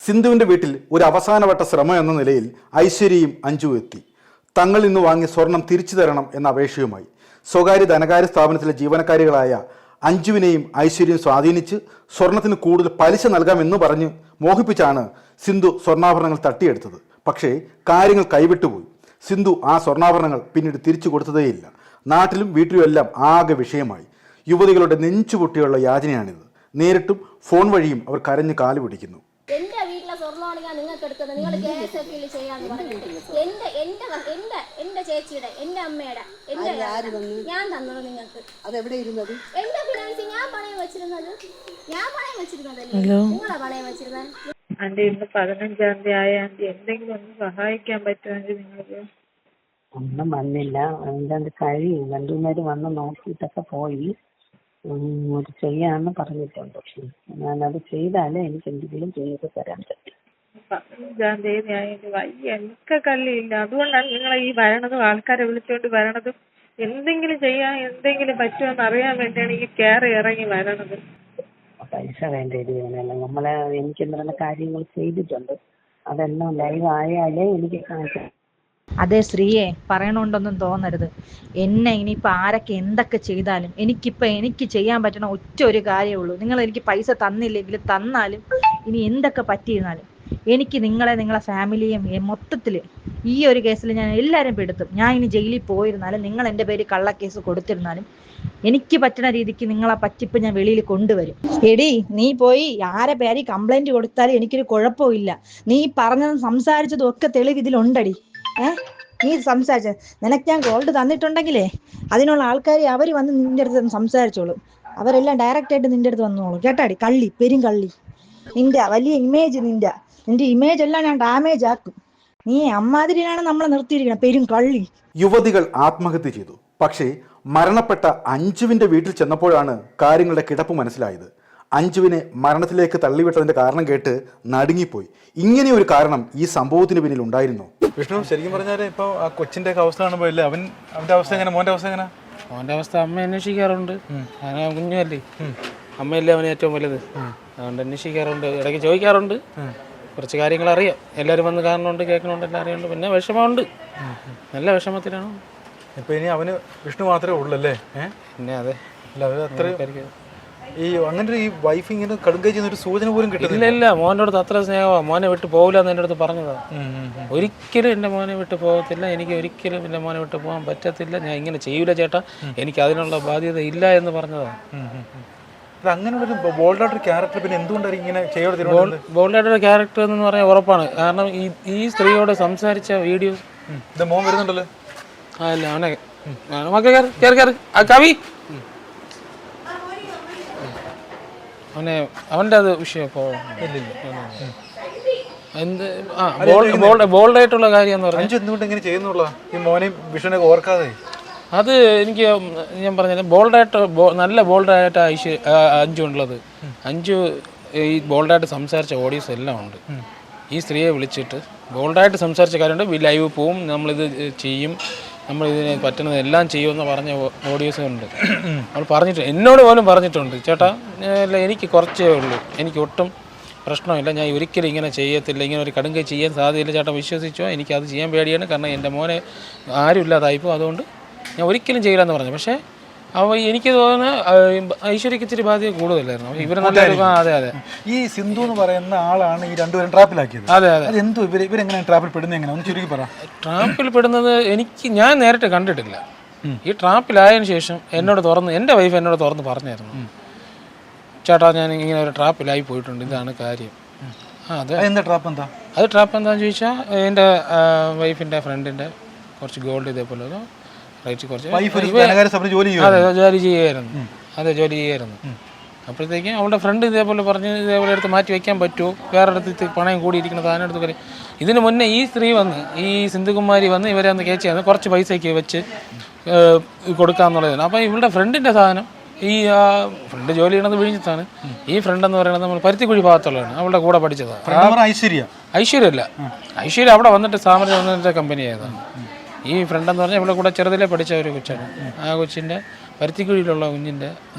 സിന്ധുവിൻ്റെ വീട്ടിൽ ഒരു അവസാനവട്ട ശ്രമം എന്ന നിലയിൽ ഐശ്വര്യയും അഞ്ജുവും എത്തി. തങ്ങൾ ഇന്ന് വാങ്ങിയ സ്വർണം തിരിച്ചു തരണം എന്ന അപേക്ഷയുമായി സ്വകാര്യ ധനകാര്യ സ്ഥാപനത്തിലെ ജീവനക്കാരികളായ അഞ്ജുവിനെയും ഐശ്വര്യയും സ്വാധീനിച്ച് സ്വർണത്തിന് കൂടുതൽ പലിശ നൽകാമെന്ന് പറഞ്ഞ് മോഹിപ്പിച്ചാണ് സിന്ധു സ്വർണ്ണാഭരണങ്ങൾ തട്ടിയെടുത്തത്. പക്ഷേ കാര്യങ്ങൾ കൈവിട്ടുപോയി. സിന്ധു ആ സ്വർണ്ണാഭരണങ്ങൾ പിന്നീട് തിരിച്ചു കൊടുത്തതേയില്ല. നാട്ടിലും വീട്ടിലും എല്ലാം ആകെ വിഷയമായി. യുവതികളുടെ നെഞ്ചുപൊട്ടിയുള്ള യാചനയാണിത്. നേരിട്ടും ഫോൺ വഴിയും അവർ കരഞ്ഞു കാല് പിടിക്കുന്നു. എന്റെ വീട്ടിലെ സ്വർണ്ണമാണ് ഞാൻ നിങ്ങൾക്ക് എടുക്കുന്നത്. നിങ്ങൾ KSFL ചെയ്യാന്ന് പറഞ്ഞിട്ട് എന്റെ ചേച്ചിയുടെ, എന്റെ അമ്മയുടെ, ഞാൻ തന്നത് നിങ്ങൾക്ക്. അതെവിടെ ഇരുന്നത്? എന്റെ ഫിനാൻസ് ഞാൻ പണയം വെച്ചിരുന്നത്. നിങ്ങളെ പണയം വെച്ചിരുന്നത്. ആന്റി ഇന്ന് 15-ാം തീയതി ആയ ആന്റി എന്തെങ്കിലും ഒന്ന് സഹായിക്കാൻ പറ്റുമെങ്കിൽ നിങ്ങൾക്ക്? ഒന്നും വന്നില്ല. അതിൻ്റെ കഴിയും. രണ്ടുപേര് വന്ന് നോക്കിയിട്ടൊക്കെ പോയി. അത് ചെയ്യാന്ന് പറഞ്ഞിട്ടുണ്ട്. ഞാനത് ചെയ്താലേ എനിക്ക് എന്തെങ്കിലും ചെയ്ത് തരാൻ പറ്റും. 15-ാം തീയതി ആയിട്ട് വയ്യ, എനിക്ക് കള്ളിയില്ല. അതുകൊണ്ടാണ് നിങ്ങളെ ഈ വരണതും ആൾക്കാരെ വിളിച്ചോണ്ട് വരണതും. എന്തെങ്കിലും ചെയ്യാൻ എന്തെങ്കിലും പറ്റുമെന്ന് അറിയാൻ വേണ്ടിയാണ് ഈ കയറി ഇറങ്ങി വരണത്. പൈസ വേണ്ട ഇതിനല്ല. എനിക്ക് എന്തെങ്കിലും കാര്യങ്ങൾ ചെയ്തിട്ടുണ്ട്. അതെല്ലാം ലൈവ് ആയാലേ എനിക്ക് കാണിക്കാം. അതേ ശ്രീയെ, പറയണോണ്ടൊന്നും തോന്നരുത്. എന്നെ ഇനിയിപ്പോൾ ആരൊക്കെ എന്തൊക്കെ ചെയ്താലും എനിക്ക് ചെയ്യാൻ പറ്റുന്ന ഒറ്റ ഒരു കാര്യമേ ഉള്ളൂ. നിങ്ങൾ എനിക്ക് പൈസ തന്നില്ലെങ്കിൽ തന്നാലും ഇനി എന്തൊക്കെ പറ്റിയിരുന്നാലും എനിക്ക് നിങ്ങളെ ഫാമിലിയും മൊത്തത്തിൽ ഈ ഒരു കേസിൽ ഞാൻ എല്ലാവരും പെടുത്തും. ഞാൻ ഇനി ജയിലിൽ പോയിരുന്നാലും നിങ്ങൾ എൻ്റെ പേര് കള്ളക്കേസ് കൊടുത്തിരുന്നാലും എനിക്ക് പറ്റുന്ന രീതിക്ക് നിങ്ങളെ പറ്റിപ്പ് ഞാൻ വെളിയിൽ കൊണ്ടുവരും. എടി, നീ പോയി ആരെ പേര് കംപ്ലൈന്റ് കൊടുത്താലും എനിക്കൊരു കുഴപ്പമില്ല. നീ പറഞ്ഞതും സംസാരിച്ചതും ഒക്കെ തെളിവ് ഇതിലുണ്ടടി. നീ സംസാരിച്ച നിനക്ക് ഞാൻ ഗോൾഡ് തന്നിട്ടുണ്ടെങ്കിലേ അതിനുള്ള ആൾക്കാർ അവർ വന്ന് നിന്റെ അടുത്ത് സംസാരിച്ചോളൂ. അവരെല്ലാം ഡയറക്റ്റ് ആയിട്ട് നിന്റെ അടുത്ത് വന്നോളൂ. കേട്ടാടി, കള്ളി, പെരും കള്ളി. നിന്റെ വലിയ ഇമേജ്, നിന്റെ ഇമേജ് എല്ലാം ഞാൻ ഡാമേജ് ആക്കും. നീ അമ്മാതിരിയാണ് നമ്മളെ നിർത്തിയിരിക്കണം, പെരും കള്ളി. യുവതികൾ ആത്മഹത്യ ചെയ്തു. പക്ഷേ മരണപ്പെട്ട അഞ്ജുവിൻ്റെ വീട്ടിൽ ചെന്നപ്പോഴാണ് കാര്യങ്ങളുടെ കിടപ്പ് മനസ്സിലായത്. അഞ്ജുവിനെ മരണത്തിലേക്ക് തള്ളിവിട്ടതിന്റെ കാരണം കേട്ട് നടുങ്ങിപ്പോയി. ഇങ്ങനെ ഒരു കാരണം ഈ സംഭവത്തിന് പിന്നിൽ ഉണ്ടായിരുന്നു. വിഷ്ണു, ശരിക്കും പറഞ്ഞാൽ ഇപ്പോൾ ആ കൊച്ചിന്റെ അവസ്ഥ കാണുമ്പോൾ അല്ലേ അവന്റെ അവസ്ഥ എങ്ങനെ? മോന്റെ അവസ്ഥ എങ്ങനെ? മോന്റെ അവസ്ഥ അമ്മ അന്വേഷിക്കാറുണ്ട്. ഞാൻ കുഞ്ഞല്ലേ, അമ്മയല്ലേ അവന് ഏറ്റവും വലുത്. അതുകൊണ്ട് അന്വേഷിക്കാറുണ്ട്, ഇടയ്ക്ക് ചോദിക്കാറുണ്ട്. കുറച്ച് കാര്യങ്ങൾ അറിയാം. എല്ലാവരും വന്ന് കാണുന്നുണ്ട്, കേൾക്കുന്നുണ്ട്, എല്ലാം അറിയുന്നുണ്ട്. പിന്നെ വിഷമമുണ്ട്, നല്ല വിഷമത്തിലാണ്. ഇപ്പൊ ഇനി അവന് വിഷ്ണു മാത്രമേ ഉള്ളല്ലേ? പിന്നെ അതെ, അല്ല അവര് അത്ര ഈ അങ്ങനെ ഈ വൈഫ് ഇങ്ങനെ കടുങ്കൈ ചെയ്യുന്ന ഒരു സൂചന പോലും കിട്ടുന്നില്ല. ഇല്ല, മോൻ്റെ അടുത്ത് അത്ര സ്നേഹമാണ്. മോനെ വിട്ട് പോകില്ല എന്ന് എൻ്റെ അടുത്ത് പറഞ്ഞതാണ്. ഒരിക്കലും എൻ്റെ മോനെ വിട്ട് പോകത്തില്ല. എനിക്ക് ഒരിക്കലും എൻ്റെ മോനെ വിട്ട് പോകാൻ പറ്റത്തില്ല. ഞാൻ ഇങ്ങനെ ചെയ്യൂല ചേട്ടാ, എനിക്ക് അതിനുള്ള ബാധ്യത ഇല്ല എന്ന് പറഞ്ഞതാണ്. അങ്ങനെയുള്ളൊരു ബോൾഡായിട്ടൊരു ക്യാരക്ടർ പിന്നെ എന്തുകൊണ്ടാണ് ഇങ്ങനെ ചെയ്യാതെ? ബോൾഡായിട്ടൊരു ക്യാരക്ടർ എന്ന് പറഞ്ഞാൽ ഉറപ്പാണ്. കാരണം ഈ സ്ത്രീയോട് സംസാരിച്ച വീഡിയോസ് ഇത് മോൻ വരുന്നുണ്ടല്ലോ. അല്ല, അവനെ മക്കൾ കയറി കവി അവൻ്റെ അത് വിഷയം ഇപ്പോൾ ബോൾഡായിട്ടുള്ള കാര്യം എന്ന് പറഞ്ഞാൽ എന്തുകൊണ്ട് ഇങ്ങനെ ചെയ്യുന്നുള്ള ഈ മോനെയും വിഷുവിനെ ഓർക്കാതെ അത് എനിക്ക് ഞാൻ പറഞ്ഞത് ബോൾഡായിട്ട് നല്ല ബോൾഡായിട്ട് അഞ്ജു ഉള്ളത്. അഞ്ജു ഈ ബോൾഡായിട്ട് സംസാരിച്ച ഓഡിയോസ് എല്ലാം ഉണ്ട്. ഈ സ്ത്രീയെ വിളിച്ചിട്ട് ബോൾഡായിട്ട് സംസാരിച്ച കാര്യമുണ്ട്. ലൈവ് പോവും, നമ്മളിത് ചെയ്യും, നമ്മളിതിന് പറ്റുന്നത് എല്ലാം ചെയ്യുമെന്ന് പറഞ്ഞ ഓഡിയോസ് ഉണ്ട്. അവൾ പറഞ്ഞിട്ട് എന്നോട് പോലും പറഞ്ഞിട്ടുണ്ട്, ചേട്ടാ എനിക്ക് കുറച്ചേ ഉള്ളൂ, എനിക്ക് ഒട്ടും പ്രശ്നമില്ല, ഞാൻ ഒരിക്കലും ഇങ്ങനെ ചെയ്യത്തില്ല, ഇങ്ങനെ ഒരു കടുങ്കൈ ചെയ്യാൻ സാധ്യതയില്ല, ചേട്ടാ വിശ്വസിച്ചോ, എനിക്കത് ചെയ്യാൻ പേടിയാണ്. കാരണം എൻ്റെ മോനെ ആരും ഇല്ലാതായിപ്പോൾ, അതുകൊണ്ട് ഞാൻ ഒരിക്കലും ചെയ്യില്ല എന്ന് പറഞ്ഞു. പക്ഷേ എനിക്ക് തോന്നുന്നത് ഐശ്വര്യക്ക് ഇച്ചിരി ബാധ്യത കൂടുതലായിരുന്നു. ഇവര് നല്ല അതെ ഈ സിന്ധു എന്ന് പറയുന്ന ആളാണ് ഈ രണ്ടുപേരും ട്രാപ്പിലാക്കിയത്. അതെ എന്തോ ഇവരെങ്ങനെ ട്രാപ്പിൽ പെടുന്നത് എങ്ങനെ ഒന്ന് ചുരുക്കി പറ. ട്രാപ്പിൽ പെടുന്നത് ഞാൻ നേരിട്ട് കണ്ടിട്ടില്ല. ഈ ട്രാപ്പിലായതിനു ശേഷം എൻ്റെ വൈഫ് എന്നോട് തുറന്ന് പറഞ്ഞായിരുന്നു, ചേട്ടാ ഞാൻ ഇങ്ങനെ ഒരു ട്രാപ്പിലായി പോയിട്ടുണ്ട്, ഇതാണ് കാര്യം. അതെ, എന്താ ട്രാപ്പ്? എന്താ അത് ട്രാപ്പ് എന്താണെന്ന് ചോദിച്ചാൽ എൻ്റെ വൈഫിൻ്റെ ഫ്രണ്ടിൻ്റെ കുറച്ച് ഗോൾഡ് ഇതേപോലെ ജോലി ചെയ്യായിരുന്നു. അപ്പോഴത്തേക്കും അവളുടെ ഫ്രണ്ട് ഇതേപോലെ പറഞ്ഞ് ഇതേപോലെ എടുത്ത് മാറ്റി വയ്ക്കാൻ പറ്റുമോ, വേറെ അടുത്ത് പണയം കൂടിയിരിക്കുന്നത് അതിനടുത്ത് പറയും. ഇതിന് മുന്നേ ഈ സ്ത്രീ വന്ന്, ഈ സിന്ധുകുമാരി വന്ന് ഇവരെ ഒന്ന് കേച്ചാണ് കുറച്ച് പൈസയ്ക്ക് വെച്ച് കൊടുക്കാമെന്നുള്ളതാണ്. അപ്പോൾ ഇവളുടെ ഫ്രണ്ടിൻ്റെ സാധനം, ഈ ഫ്രണ്ട് ജോലി ചെയ്യണത് വിഴിഞ്ഞത്താണ്. ഈ ഫ്രണ്ട് എന്ന് പറയുന്നത് നമ്മൾ പരുത്തിക്കുഴി ഭാഗത്തുള്ളതാണ്. അവളുടെ കൂടെ പഠിച്ചതാണ്. ഐശ്വര്യല്ല, ഐശ്വര്യ അവിടെ വന്നിട്ട് സാമർഥ്യ കമ്പനി ആയതാണ്. ഈ ഫ്രണ്ട് എന്ന് പറഞ്ഞാൽ ഇവിടെ കൂടെ ചെറുതിലെ പഠിച്ച ഒരു കൊച്ചാണ്. ആ കൊച്ചിൻ്റെ പരുത്തിക്കുഴിയിലുള്ള കുഞ്ഞിൻ്റെ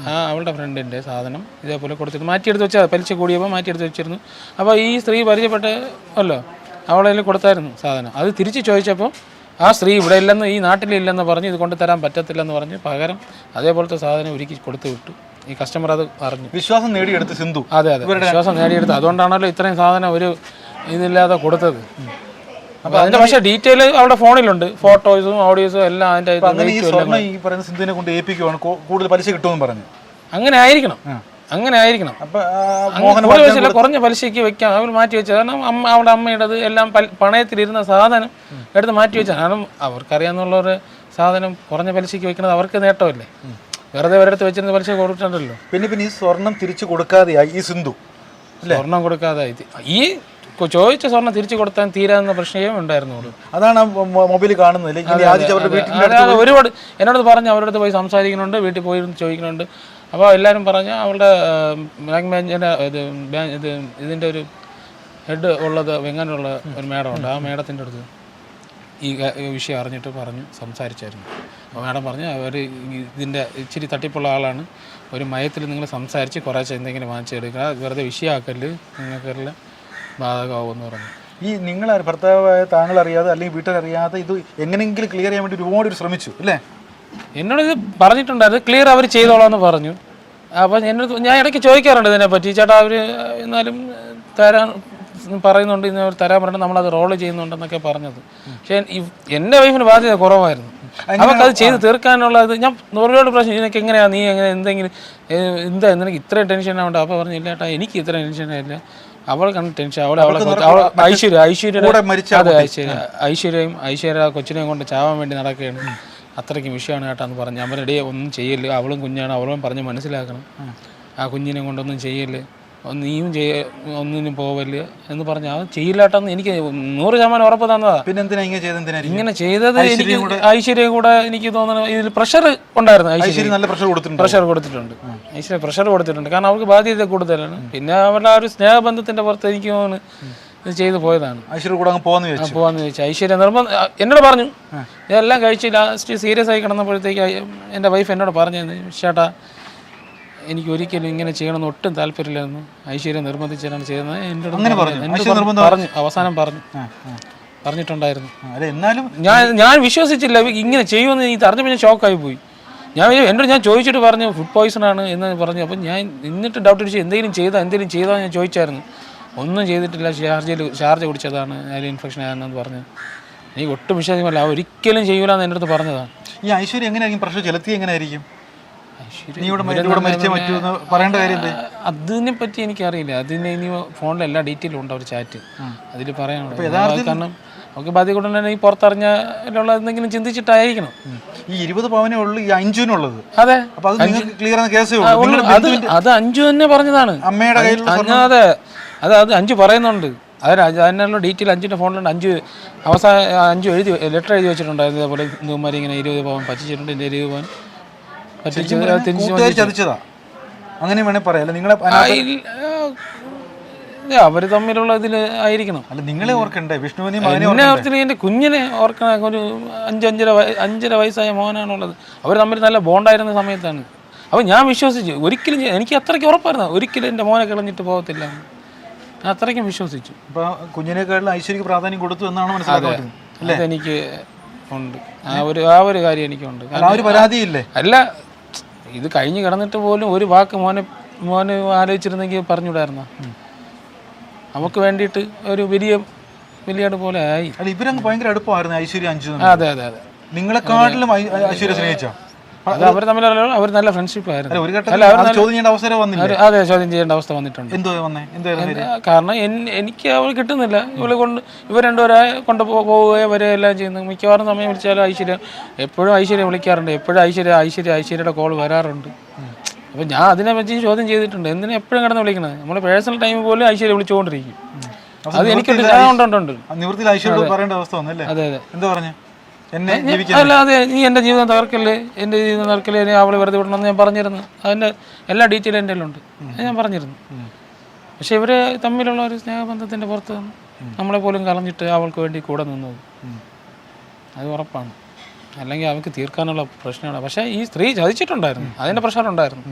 അവളുടെ ഫ്രണ്ടിൻ്റെ സാധനം ഇതേപോലെ കൊടുത്തിട്ട് മാറ്റിയെടുത്ത് വെച്ചാൽ പലിശ കൂടിയപ്പോൾ മാറ്റിയെടുത്ത് വെച്ചിരുന്നു. അപ്പോൾ ഈ സ്ത്രീ പരിചയപ്പെട്ടല്ലോ അവളതിൽ കൊടുത്തായിരുന്നു സാധനം. അത് തിരിച്ച് ചോദിച്ചപ്പോൾ ആ സ്ത്രീ ഇവിടെ ഇല്ലെന്ന്, ഈ നാട്ടിലില്ലെന്ന് പറഞ്ഞ് ഇത് കൊണ്ടുതരാൻ പറ്റത്തില്ലെന്ന് പറഞ്ഞ് പകരം അതേപോലത്തെ സാധനം ഒരുക്കി കൊടുത്തു വിട്ടു. ഈ കസ്റ്റമർ അത് അറിഞ്ഞു. വിശ്വാസം നേടിയെടുത്ത് സിന്ധു. അതെ, വിശ്വാസം നേടിയെടുത്ത്. അതുകൊണ്ടാണല്ലോ ഇത്രയും സാധനം ഒരു ഇതില്ലാതെ കൊടുത്തത്. അപ്പോൾ അതിന്റെ പക്ഷേ ഡീറ്റെയിൽ അവിടെ ഫോണിലുണ്ട്, ഫോട്ടോസും ഓഡിയോസും എല്ലാം. അതിന്റെ ഈ പറയുന്ന സിന്ധുവിനെ കൊണ്ട് ഏൽപ്പിക്കുവാണ്, കൂടുതൽ പലിശ കിട്ടുമെന്ന് പറഞ്ഞു. അങ്ങനെ ആയിരിക്കണം. കുറഞ്ഞ പലിശയ്ക്ക് വെക്കാം. അവർ മാറ്റി വെച്ചത് കാരണം അവളുടെ അമ്മയുടേത് എല്ലാം പണയത്തിലിരുന്ന സാധനം എടുത്ത് മാറ്റി വെച്ചാൽ. കാരണം അവർക്കറിയാമെന്നുള്ളൊരു സാധനം കുറഞ്ഞ പലിശയ്ക്ക് വെക്കുന്നത് അവർക്ക് നേട്ടമല്ലേ. വെറുതെ ഒരിടത്ത് വെച്ചിരുന്ന പലിശ കൊടുത്തിട്ടുണ്ടല്ലോ. പിന്നെ ഈ സ്വർണം തിരിച്ചു കൊടുക്കാതെയായി ഈ സിന്ധു. സ്വർണം കൊടുക്കാതായി ഈ ചോദിച്ച സ്വർണം തിരിച്ചു കൊടുത്താൽ തീരാവുന്ന പ്രശ്നമേ ഉണ്ടായിരുന്നുള്ളൂ. അതാണ് മൊബൈലിൽ കാണുന്നത്. ഒരുപാട് എന്നോട് പറഞ്ഞ് അവരുടെ അടുത്ത് പോയി സംസാരിക്കുന്നുണ്ട്, വീട്ടിൽ പോയി ചോദിക്കുന്നുണ്ട്. അപ്പോൾ എല്ലാവരും പറഞ്ഞ് അവളുടെ ബാങ്ക് ബാങ്കിൻ്റെ ഇതിൻ്റെ ഒരു ഹെഡ് ഉള്ളത് വെങ്ങാനുള്ള ഒരു മേഡമുണ്ട്. ആ മേഡത്തിൻ്റെ അടുത്ത് ഈ വിഷയം അറിഞ്ഞിട്ട് പറഞ്ഞു സംസാരിച്ചായിരുന്നു. അപ്പോൾ മേഡം പറഞ്ഞു അവർ ഇതിൻ്റെ ഇച്ചിരി തട്ടിപ്പുള്ള ആളാണ്, ഒരു മയത്തിൽ നിങ്ങൾ സംസാരിച്ച് കുറേശ്ശെ എന്തെങ്കിലും വാങ്ങിച്ചെടുക്കുക, വെറുതെ വിഷയമാക്കല്, നിങ്ങൾക്കെല്ലാം ബാധകമാകുമെന്ന് പറഞ്ഞു. ഈ നിങ്ങൾ ഭർത്താവായ താങ്കൾ അറിയാതെ അല്ലെങ്കിൽ വീട്ടിലറിയാതെ ഇത് എങ്ങനെയെങ്കിലും ക്ലിയർ ചെയ്യാൻ വേണ്ടി ഒരുപാട് ശ്രമിച്ചു അല്ലേ? എന്നോട് ഇത് പറഞ്ഞിട്ടുണ്ടായിരുന്നു, ക്ലിയർ അവർ ചെയ്തോളാമെന്ന് പറഞ്ഞു. അപ്പം എന്നോട് ഞാൻ ഇടയ്ക്ക് ചോദിക്കാറുണ്ട് ഇതിനെപ്പറ്റി, ചേട്ടാ അവർ എന്നാലും തരാൻ പറയുന്നുണ്ട്, ഇന്ന് അവർ തരാൻ പറഞ്ഞിട്ട് നമ്മളത് റോള് ചെയ്യുന്നുണ്ടെന്നൊക്കെ പറഞ്ഞത്. പക്ഷേ എൻ്റെ വൈഫിന് ബാധ്യത കുറവായിരുന്നു. അവർക്കത് ചെയ്ത് തീർക്കാനുള്ളത് ഞാൻ ഒരുപാട് പ്രശ്നം, ഇതിനൊക്കെ എങ്ങനെയാണ് നീ എങ്ങനെ എന്തെങ്കിലും നിനക്ക് ഇത്രയും ടെൻഷൻ ആവണ്ട. അപ്പോൾ പറഞ്ഞില്ല ചേട്ടാ എനിക്ക് ഇത്രയും ടെൻഷനായില്ല, അവൾ കണ്ട ടെൻഷൻ. ഐശ്വര്യ കൊച്ചിനെയും കൊണ്ട് ചാവാൻ വേണ്ടി നടക്കുകയാണ്, അത്രയ്ക്കും വിഷയമാണ് കേട്ടാന്ന് പറഞ്ഞു. അവരുടെ ഒന്നും ചെയ്യല്, അവളും കുഞ്ഞാണ്, അവളും പറഞ്ഞ് മനസ്സിലാക്കണം, ആ കുഞ്ഞിനെ കൊണ്ടൊന്നും ചെയ്യല്, നീയും ഒന്നിനും പോവല് എന്ന് പറഞ്ഞ അത് ചെയ്യില്ലാട്ടെന്ന് എനിക്ക് 100% ഉറപ്പ് തന്നതാ. പിന്നെ ഇങ്ങനെ ചെയ്തത് എനിക്ക് ഐശ്വര്യ കൂടെ എനിക്ക് തോന്നുന്നു ഇതിൽ പ്രഷർ ഉണ്ടായിരുന്നു. ഐശ്വര്യ നല്ല പ്രഷർ കൊടുത്തിട്ടുണ്ട്. ഐശ്വര്യ പ്രഷർ കൊടുത്തിട്ടുണ്ട്, കാരണം അവർക്ക് ബാധ്യത കൂടുതലാണ്. പിന്നെ അവരുടെ ആ ഒരു സ്നേഹബന്ധത്തിന്റെ പുറത്ത് എനിക്ക് തോന്നുന്നു ഇത് ചെയ്തു പോയതാണ്. ഐശ്വര്യ കൂടെ പോവാന്ന് ചോദിച്ചു. ഐശ്വര്യ എന്നോട് പറഞ്ഞു, ഇതെല്ലാം കഴിച്ച് ലാസ്റ്റ് സീരിയസ് ആയി കിടന്നപ്പോഴത്തേക്ക് എൻ്റെ വൈഫ് എന്നോട് പറഞ്ഞു, ചേട്ടാ എനിക്ക് ഒരിക്കലും ഇങ്ങനെ ചെയ്യണമെന്ന് ഒട്ടും താല്പര്യമില്ലെന്ന് ഐശ്വര്യ നിർബന്ധിച്ചാണ് ചെയ്യുന്നത്. എന്നോട് പറഞ്ഞു, അവസാനം പറഞ്ഞിട്ടുണ്ടായിരുന്നു. ഞാൻ വിശ്വസിച്ചില്ല ഇങ്ങനെ ചെയ്യുമെന്ന്. ഇത് അറിഞ്ഞപ്പോൾ ഞാൻ ഷോക്കായി പോയി. ഞാൻ ചോദിച്ചിട്ട് പറഞ്ഞു ഫുഡ് പോയ്സൺ ആണ് എന്ന് പറഞ്ഞു. അപ്പം ഞാൻ എന്നിട്ട് ഡൗട്ട് അടിച്ച് എന്തെങ്കിലും ചെയ്താൽ ഞാൻ ചോദിച്ചായിരുന്നു. ഒന്നും ചെയ്തിട്ടില്ല, ഷാർജ കുടിച്ചതാണ്, അതിൽ ഇൻഫെക്ഷൻ ആണെന്ന് പറഞ്ഞു. എനിക്ക് ഒട്ടും വിശ്വാസമല്ല, ഒരിക്കലും ചെയ്യൂലെന്ന് എൻ്റെ അടുത്ത് പറഞ്ഞതാണ്. ഈ ഐശ്വര്യ എങ്ങനെയായിരിക്കും പ്രഷർ ചെലുത്തി? എങ്ങനെയായിരിക്കും അതിനെ പറ്റി എനിക്കറിയില്ല. അതിന് ഇനി ഫോണിൽ എല്ലാ ഡീറ്റെയിലും ഉണ്ട്, അവർ ചാറ്റ് അതിൽ പറയാനുള്ളത്. കാരണം നമുക്ക് ബാധ്യത കൊണ്ട് തന്നെ ഈ പുറത്തറിഞ്ഞുള്ള എന്തെങ്കിലും ചിന്തിച്ചിട്ടായിരിക്കണം. ഈ 20 പവനേ ഉള്ളൂ ഈ അഞ്ജുവിനുള്ളത്. അതെ, അത് അഞ്ജു തന്നെ പറഞ്ഞതാണ്. അമ്മയുടെ കയ്യിൽ. അതെ, അത് അഞ്ജു പറയുന്നുണ്ട്. അതിനുള്ള ഡീറ്റെയിൽ അഞ്ജുവിൻ്റെ ഫോണിലുണ്ട്. അഞ്ജു ലെറ്റർ എഴുതി വെച്ചിട്ടുണ്ടായിരുന്നു, ഇതേപോലെ ഇന്നുമാരി ഇങ്ങനെ 20 പവൻ പറ്റിച്ചിട്ടുണ്ട്, എൻ്റെ 20 പവൻ ചതിച്ചതാ അങ്ങനെ വേണേ പറയാം. നിങ്ങളെ അവര് തമ്മിലുള്ള ഇതിൽ ആയിരിക്കണം. അല്ല, നിങ്ങളെ ഓർക്കണ്ടേ? വിഷ്ണുവിനെയും എന്നെ ഓർത്തിന് എൻ്റെ കുഞ്ഞിനെ ഓർക്കണം. ഒരു 5-5.5 വയസ്സായ മോനാണുള്ളത്. അവർ തമ്മിൽ നല്ല ബോണ്ടായിരുന്ന സമയത്താണ്. അപ്പോൾ ഞാൻ വിശ്വസിച്ചു, ഒരിക്കലും എനിക്ക് അത്രയ്ക്ക് ഉറപ്പായിരുന്നു ഒരിക്കലും എൻ്റെ മോനെ കളഞ്ഞിട്ട് പോകത്തില്ല, ഞാൻ അത്രയ്ക്കും വിശ്വസിച്ചു. അപ്പോൾ കുഞ്ഞിനേക്കാളും ഐശ്വര്യക്ക് പ്രാധാന്യം കൊടുത്തു എന്നാണ് മനസ്സിലാക്കുന്നത്. അതെനിക്ക് ഉണ്ട്, ആ ഒരു കാര്യം എനിക്കുണ്ട്. പരാതിയില്ലേ? അല്ല, ഇത് കഴിഞ്ഞ് കിടന്നിട്ട് പോലും ഒരു വാക്ക് മോനെ ആലോചിച്ചിരുന്നെങ്കിൽ പറഞ്ഞുവിടായിരുന്നോ? നമുക്ക് വേണ്ടിയിട്ട് ഒരു വലിയ പോലെ ആയി. അല്ല, ഇവരങ്ങ് ഭയങ്കര അടുപ്പമായിരുന്നു ഐശ്വര്യ അഞ്ജു. അതെ, നിങ്ങളെക്കാട്ടിലും ഐശ്വര്യ സ്നേഹിച്ചോ? അവർ തമ്മിലുള്ള അവർ നല്ല ഫ്രണ്ട്ഷിപ്പ് ആയിരുന്നു. അതെ, ചോദ്യം ചെയ്യേണ്ട അവസ്ഥ വന്നിട്ടുണ്ട്. കാരണം എനിക്ക് അവൾ കിട്ടുന്നില്ല. ഇവർ രണ്ടുപേരെ കൊണ്ട് പോവുകയോ വരികയോ എല്ലാം ചെയ്യുന്നു. മിക്കവാറും സമയം വിളിച്ചാലും എപ്പോഴും ഐശ്വര്യ വിളിക്കാറുണ്ട്. എപ്പോഴും ഐശ്വര്യയുടെ കോൾ വരാറുണ്ട്. അപ്പോൾ ഞാൻ അതിനെ പറ്റി ചോദ്യം ചെയ്തിട്ടുണ്ട്, എന്തിനാ എപ്പോഴും കിടന്ന് വിളിക്കണത്? നമ്മുടെ പേഴ്സണൽ ടൈം പോലും ഐശ്വര്യ വിളിച്ചുകൊണ്ടിരിക്കും. അത് എനിക്ക് അതെ. എന്താ പറഞ്ഞു? അല്ല, അതെ, നീ എൻ്റെ ജീവിതം തകർക്കല്ലേ, അവളെ വെറുതെ വിടണമെന്ന് ഞാൻ പറഞ്ഞിരുന്നു. അതിൻ്റെ എല്ലാ ഡീറ്റെയിലും എൻ്റെ ഉണ്ട്, ഞാൻ പറഞ്ഞിരുന്നു. പക്ഷെ ഇവർ തമ്മിലുള്ള ഒരു സ്നേഹബന്ധത്തിൻ്റെ പുറത്ത് നമ്മളെ പോലും കളഞ്ഞിട്ട് അവൾക്ക് വേണ്ടി കൂടെ നിന്നത് അത് ഉറപ്പാണ്. അല്ലെങ്കിൽ അവർക്ക് തീർക്കാനുള്ള പ്രശ്നമാണ്. പക്ഷേ ഈ സ്ത്രീ ചതിച്ചിട്ടുണ്ടായിരുന്നു, അതിൻ്റെ പ്രശ്നം ഉണ്ടായിരുന്നു.